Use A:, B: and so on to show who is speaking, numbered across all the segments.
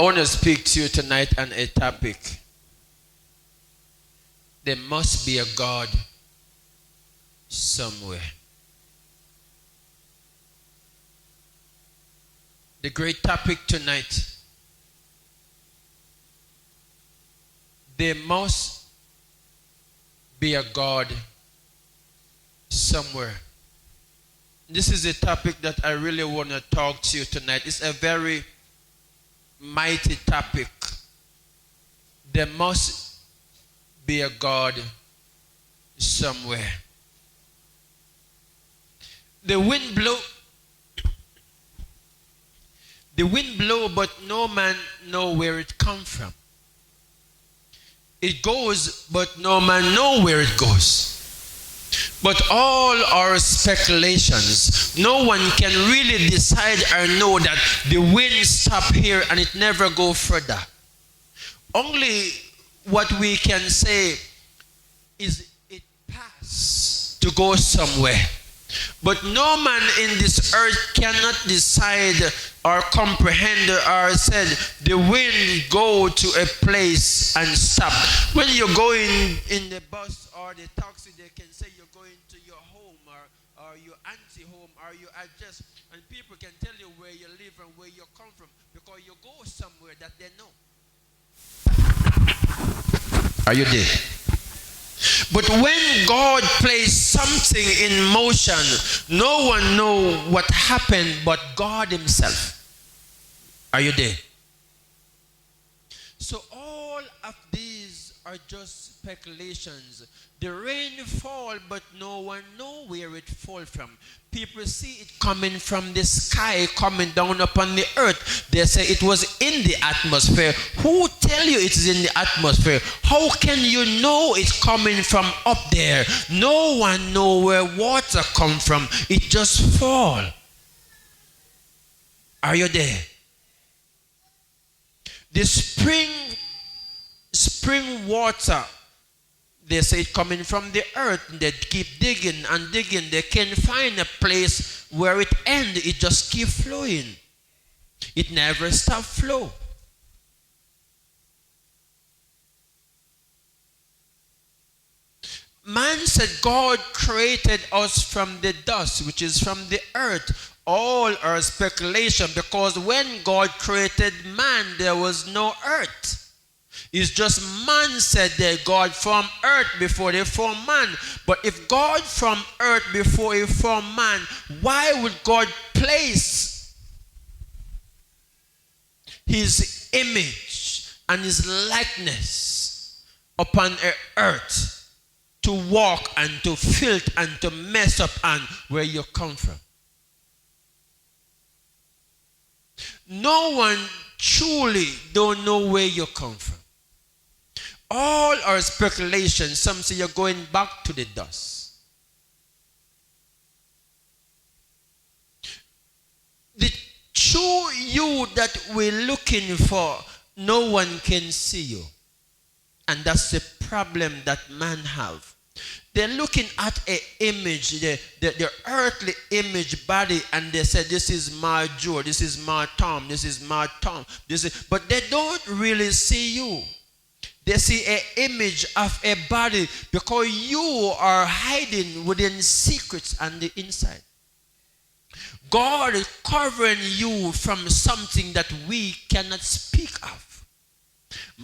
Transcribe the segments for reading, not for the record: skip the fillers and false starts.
A: I want to speak to you tonight on a topic. There must be a God somewhere. The great topic tonight. There must be a God somewhere. This is a topic that I really want to talk to you tonight. It's a very mighty topic. There must be a God somewhere. The wind blow, but no man know where it come from. It goes, but no man know where it goes. But all our speculations, no one can really decide or know that the wind stop here and it never go further. Only what we can say is it pass to go somewhere. But no man in this earth cannot decide or comprehend or said the wind go to a place and stop. When you're going in the bus or the taxi, they can say you're going to your home or your auntie home or your address, and people can tell you where you live and where you come from because you go somewhere that they know. Are you there? But when God plays something in motion, no one knows what happened but God himself. Are you there? So all of these are just speculations. The rain fall, but no one knows where it fall from. People see it coming from the sky, coming down upon the earth. They say it was in the atmosphere. Who tell you it is in the atmosphere? How can you know it's coming from up there? No one know where water come from. It just fall. Are you there? The spring water, they say it coming from the earth. They keep digging and digging. They can't find a place where it ends. It just keep flowing. It never stop flow. Man said God created us from the dust, which is from the earth. All are speculation, because when God created man, there was no earth. It's just man said that God formed earth before they formed man. But if God formed earth before he formed man, why would God place his image and his likeness upon earth to walk and to filth and to mess up on where you come from? No one truly don't know where you come from. All are speculations. Some say you're going back to the dust. The true you that we're looking for, no one can see you. And that's the problem that man have. They're looking at an image, the earthly image body, and they say, this is my Joe, this is my Tom, this is my Tom. But they don't really see you. They see an image of a body because you are hiding within secrets on the inside. God is covering you from something that we cannot speak of.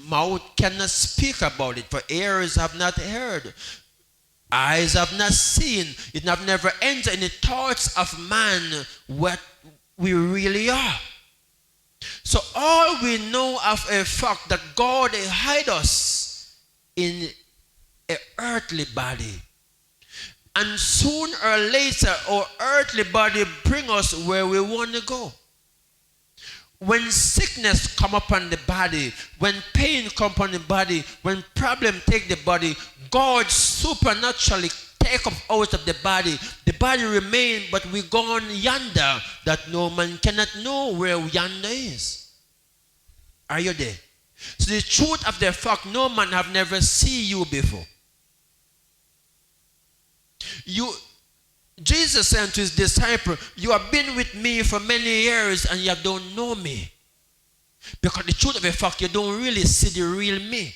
A: Mouth cannot speak about it, for ears have not heard. Eyes have not seen, it have never entered in the thoughts of man what we really are. So all we know of a fact that God hide us in an earthly body. And soon or later our earthly body bring us where we want to go. When sickness come upon the body, when pain come upon the body, when problem take the body, God supernaturally take up out of the body remain, but we gone yonder that no man cannot know where yonder is. Are you there? So the truth of the fact, no man have never seen you before. Jesus said to his disciple, you have been with me for many years and you don't know me. Because the truth of the fact, you don't really see the real me.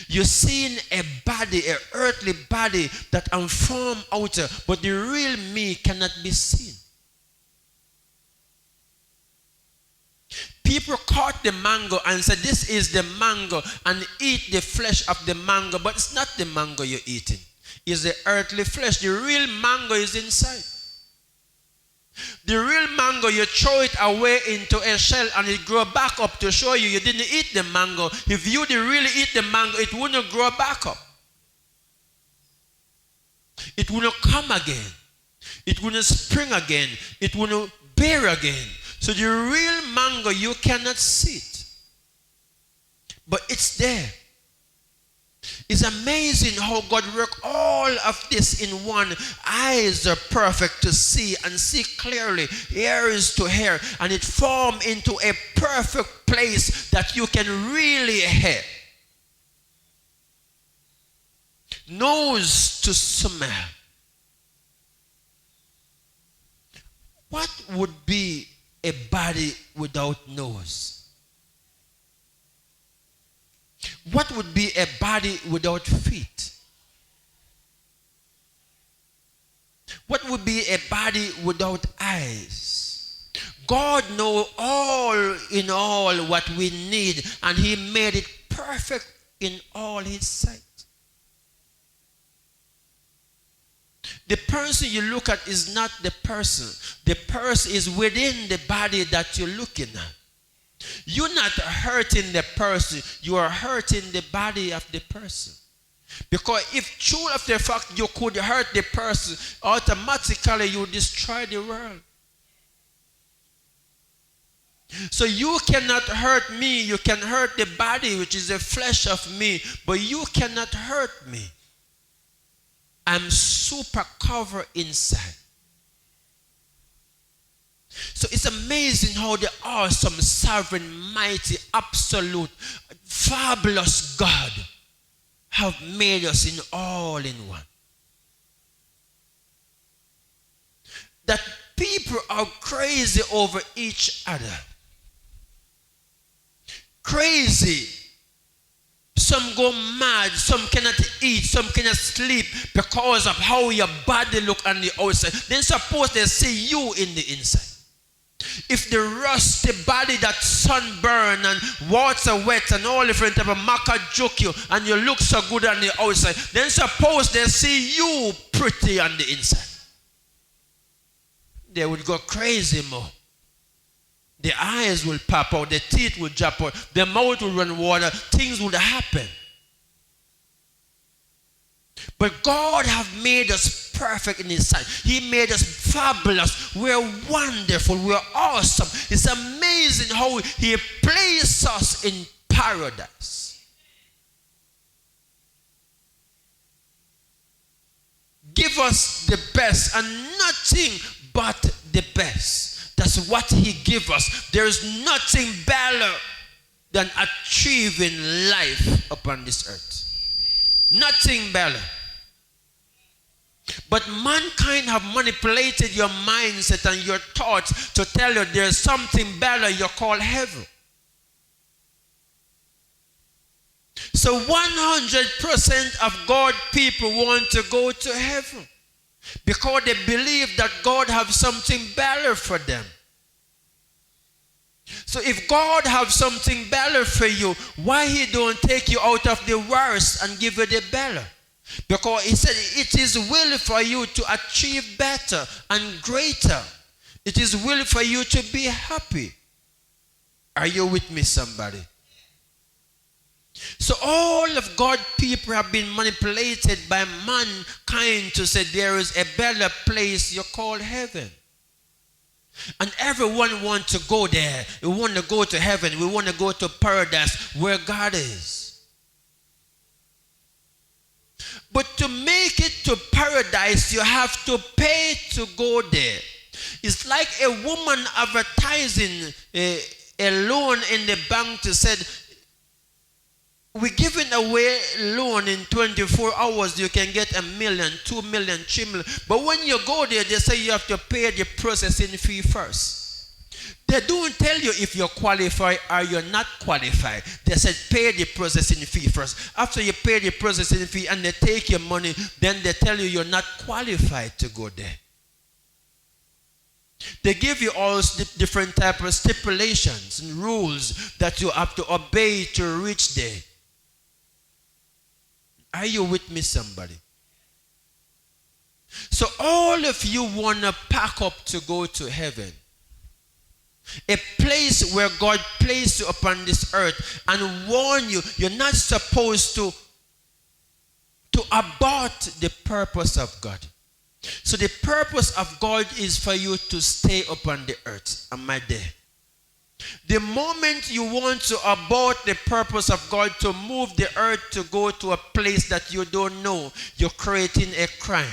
A: You're seeing a body, an earthly body that I'm formed out of, but the real me cannot be seen. People caught the mango and said, this is the mango, and eat the flesh of the mango, but it's not the mango you're eating. It's the earthly flesh. The real mango is inside. The real mango, you throw it away into a shell and it grow back up to show you didn't eat the mango. If you didn't really eat the mango, it wouldn't grow back up. It wouldn't come again. It wouldn't spring again. It wouldn't bear again. So the real mango, you cannot see it. But it's there. It's amazing how God worked all of this in one. Eyes are perfect to see and see clearly. Ears to hear. And it formed into a perfect place that you can really hear. Nose to smell. What would be a body without nose? What would be a body without feet? What would be a body without eyes? God knows all in all what we need, and he made it perfect in all his sight. The person you look at is not the person. The person is within the body that you're looking at. You're not hurting the person, you are hurting the body of the person. Because if true of the fact you could hurt the person, automatically you destroy the world. So you cannot hurt me, you can hurt the body, which is the flesh of me, but you cannot hurt me. I'm super covered inside. So it's amazing how the awesome, sovereign, mighty, absolute, fabulous God have made us in all in one. That people are crazy over each other. Crazy. Some go mad, some cannot eat, some cannot sleep because of how your body look on the outside. Then suppose they see you in the inside. If the rusty body that sunburn and water wet and all different type of maca joke you and you look so good on the outside, then suppose they see you pretty on the inside. They would go crazy more. The eyes will pop out, the teeth will drop out, the mouth will run water, things will happen. But God have made us perfect in his sight. He made us fabulous. We're wonderful. We're awesome. It's amazing how he placed us in paradise. Give us the best and nothing but the best. That's what he gave us. There is nothing better than achieving life upon this earth. Nothing better. But mankind have manipulated your mindset and your thoughts to tell you there's something better you call heaven. So 100% of God people want to go to heaven because they believe that God have something better for them. So if God have something better for you, why he don't take you out of the worst and give you the better? Because he said it is will for you to achieve better and greater. It is will for you to be happy. Are you with me, somebody? So all of God's people have been manipulated by mankind to say there is a better place you call heaven. And everyone wants to go there. We want to go to heaven. We want to go to paradise where God is. But to make it to paradise, you have to pay to go there. It's like a woman advertising a loan in the bank to said, we're giving away loan in 24 hours. You can get 1 million, 2 million, 3 million. But when you go there, they say you have to pay the processing fee first. They don't tell you if you're qualified or you're not qualified. They said pay the processing fee first. After you pay the processing fee and they take your money, then they tell you you're not qualified to go there. They give you all different type of stipulations and rules that you have to obey to reach there. Are you with me, somebody? So all of you want to pack up to go to heaven. A place where God placed you upon this earth and warn you, you're not supposed to abort the purpose of God. So the purpose of God is for you to stay upon the earth. Am I there? The moment you want to abort the purpose of God to move the earth to go to a place that you don't know, you're creating a crime.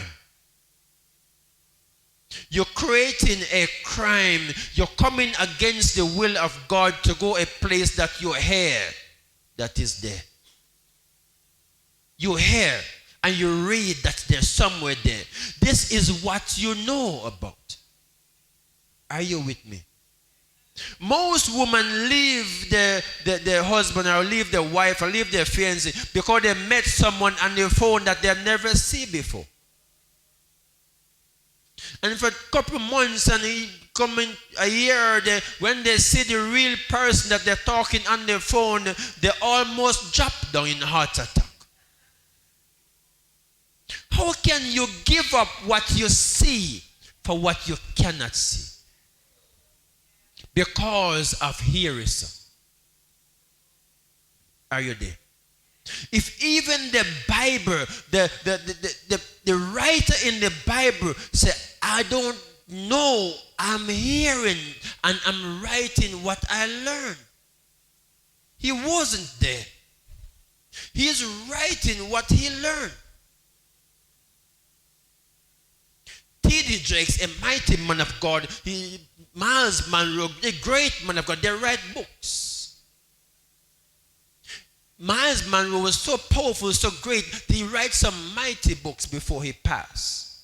A: You're creating a crime. You're coming against the will of God to go a place that you hear that is there. You hear and you read that there's somewhere there. This is what you know about. Are you with me? Most women leave their husband or leave their wife or leave their fiancé because they met someone on their phone that they've never seen before. And for a couple of months and coming a year, when they see the real person that they're talking on their phone, they almost drop down in a heart attack. How can you give up what you see for what you cannot see? Because of hearsay. Are you there? If even the Bible, the writer in the Bible said, I don't know, I'm hearing and I'm writing what I learned. He wasn't there. He's writing what he learned. T.D. Jakes, a mighty man of God, Miles Monroe, a great man of God, they write books. Miles Monroe was so powerful, so great, he writes some mighty books before he passed.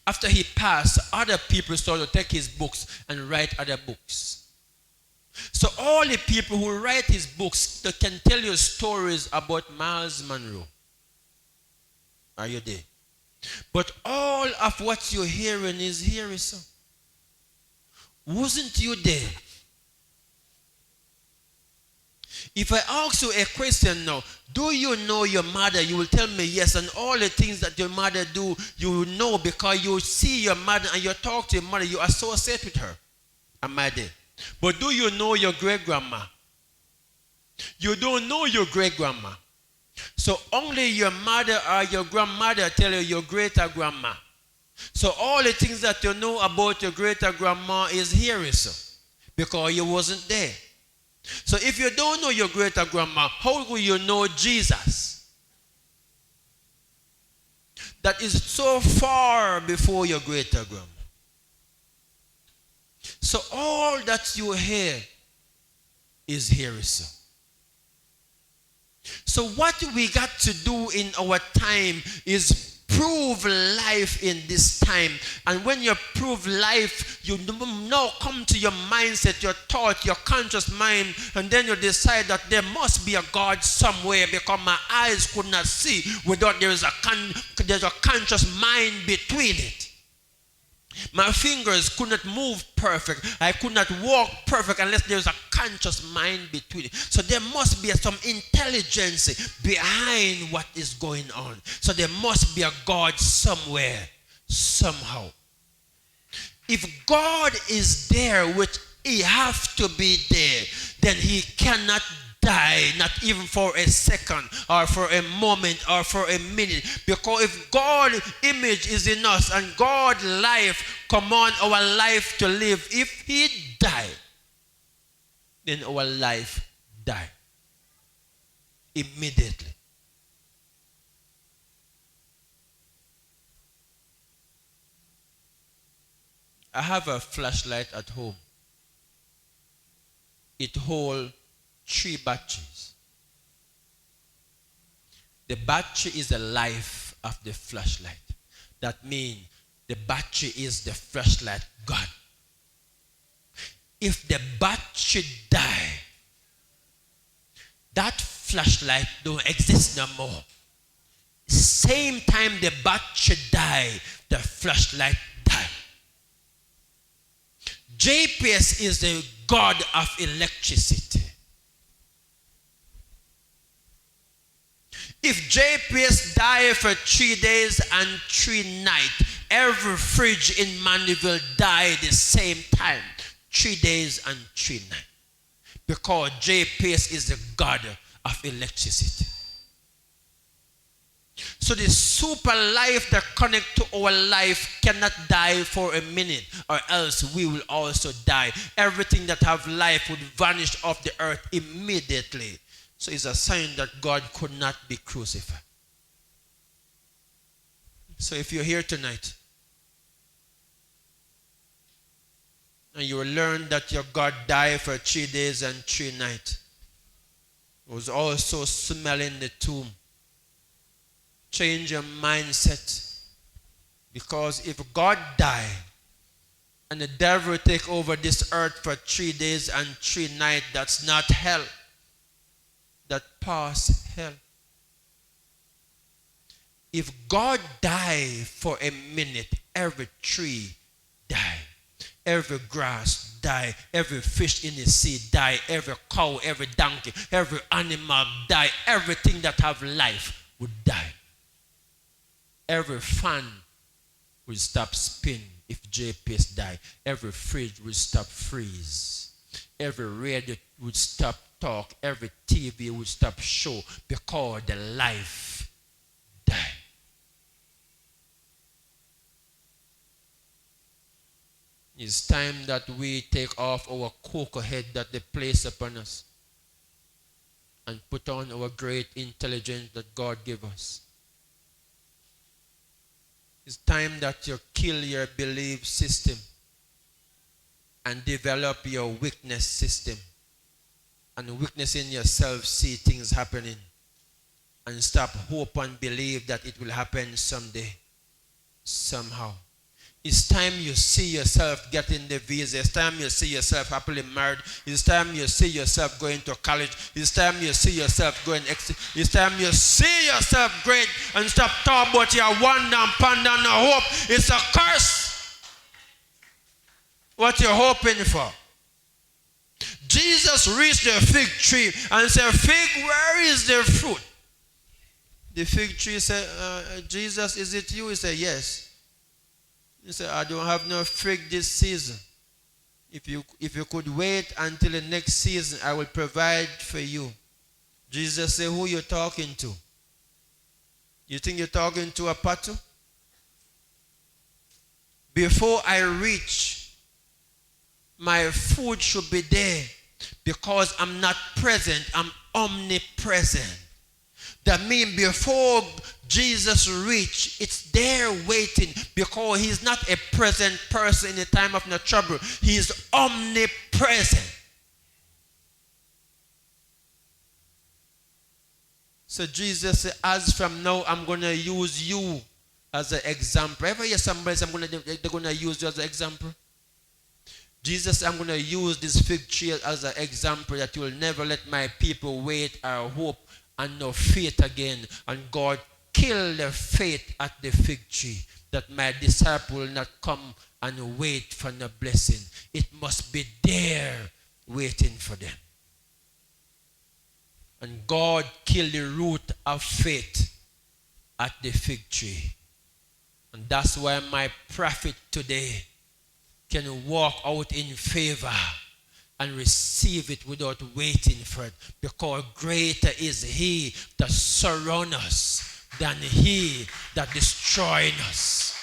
A: After he passed, other people started to take his books and write other books. So all the people who write his books, they can tell you stories about Miles Monroe. Are you there? But all of what you're hearing is hearsay. Wasn't you there? If I ask you a question now, do you know your mother? You will tell me yes, and all the things that your mother do, you know because you see your mother and you talk to your mother, you associate with her. Am I there? But do you know your great-grandma? You don't know your great-grandma. So only your mother or your grandmother tell you your greater-grandma. So all the things that you know about your greater-grandma is hearsay because you wasn't there. So if you don't know your greater-grandma, how will you know Jesus? That is so far before your greater-grandma. So all that you hear is hearsay. So what we got to do in our time is prove life in this time. And when you prove life, you now come to your mindset, your thought, your conscious mind, and then you decide that there must be a God somewhere because my eyes could not see without there's a conscious mind between it. My fingers could not move perfect. I could not walk perfect unless there's a conscious mind between it. So there must be some intelligence behind what is going on. So there must be a God somewhere, somehow. If God is there, which he has to be there, then he cannot die, not even for a second or for a moment or for a minute. Because if God's image is in us and God's life command our life to live, if he died, then our life died immediately. I have a flashlight at home. It holds 3 batteries. The battery is the life of the flashlight. That means the battery is the flashlight God. if the bat should die, that flashlight don't exist no more. Same time the bat should die, the flashlight die. JPS is the God of electricity. If JPS die for 3 days and 3 nights, every fridge in Mandeville die the same time, 3 days and 3 nights. Because JPS is the God of electricity. So the super life that connects to our life cannot die for a minute, or else we will also die. Everything that have life would vanish off the earth immediately. So it's a sign that God could not be crucified. So if you're here tonight and you will learn that your God died for 3 days and 3 nights, it was also smelling the tomb. Change your mindset. Because if God died and the devil take over this earth for 3 days and 3 nights, that's not hell. That pass hell. If God died for a minute, every tree die, every grass die, every fish in the sea die, every cow, every donkey, every animal die, everything that have life would die. Every fan will stop spinning if JPS die. Every fridge will stop freeze. Every radio would stop talk. Every TV would stop show because the life die. It's time that we take off our cocoa head that they place upon us and put on our great intelligence that God gave us. It's time that you kill your belief system and develop your weakness system. And weakness in yourself, see things happening. And stop hope and believe that it will happen someday, somehow. It's time you see yourself getting the visa. It's time you see yourself happily married. It's time you see yourself going to college. It's time you see yourself going. It's time you see yourself great and stop talking about your wonder and ponder and hope. It's a curse. What you're hoping for? Jesus reached the fig tree and said, "Fig, where is the fruit?" The fig tree said, "Jesus, is it you?" He said, "Yes." He said, "I don't have no fig this season. If you could wait until the next season, I will provide for you." Jesus said, "Who you talking to? You think you're talking to a potter? Before I reach, my food should be there, because I'm not present, I'm omnipresent." That means before Jesus reached, it's there waiting, because he's not a present person in the time of no trouble. He's omnipresent. So Jesus said, "As from now, I'm going to use you as an example." Ever hear somebody say, they're going to use you as an example? Jesus said, "I'm going to use this fig tree as an example that you will never let my people wait or hope and no faith again." And God killed the faith at the fig tree, that my disciple will not come and wait for no blessing. It must be there waiting for them. And God killed the root of faith at the fig tree. And that's why my prophet today can walk out in favor and receive it without waiting for it, because greater is he that surrounds us than he that destroys us.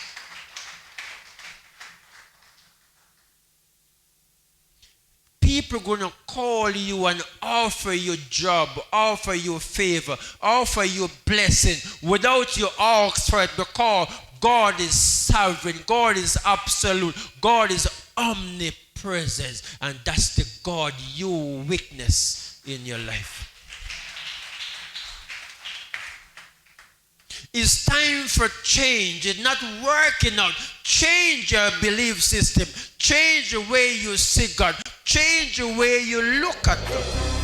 A: People are going to call you and offer you job, offer you favor, offer you blessing without you ask for it, because God is sovereign, God is absolute, God is omnipresent, and that's the God you witness in your life. It's time for change. It's not working out. Change your belief system. Change the way you see God. change the way you look at God.